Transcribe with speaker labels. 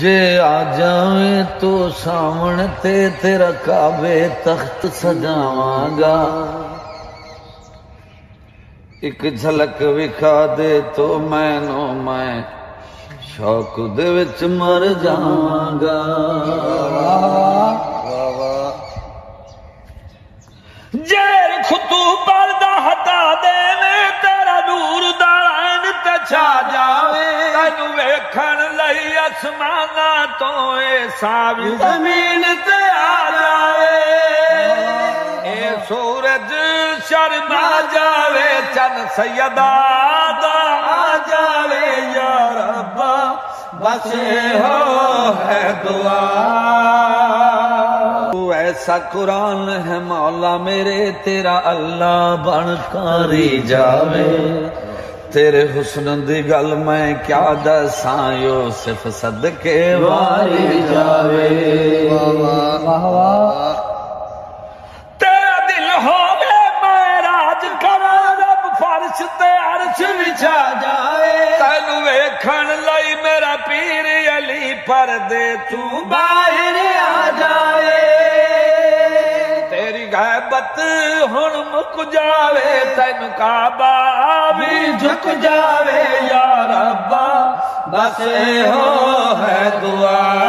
Speaker 1: جے آ جاویں تو سامنے تیرا کعبے تخت سجاواں گا، ایک جھلک وکھا دے تو میں شوق دے وچ مر جاواں گا۔ جیر خطو پردہ ہٹا دے میں تیرا نور دا عین تے چھا جاوے، تینوں ویکھن لئی آسماناں تو اے ساوی زمین تے آ جاوے، اے سورج شرما جاوے، چن سیدہ دا آ جاوے، یا ربا بس ہو ہے دعا۔ تو ایسا قرآن ہے مولا میرے، تیرا اللہ بن کاری جاوے، تیرے حسن دی گل میں کیا دساں، یوسف صدقے واری جاوے۔ تیرا دل ہووے میں راج کراں، رب فرش تے عرش بچھا جاوے، تینوں ویکھن لئی میرا پیر علی پردے تو باہر آ جاوے، تیری غیبت ہن مک جاوے، تینوں کعبہ بھی جھک جاوے، یا ربا بس ہو ہے دعا۔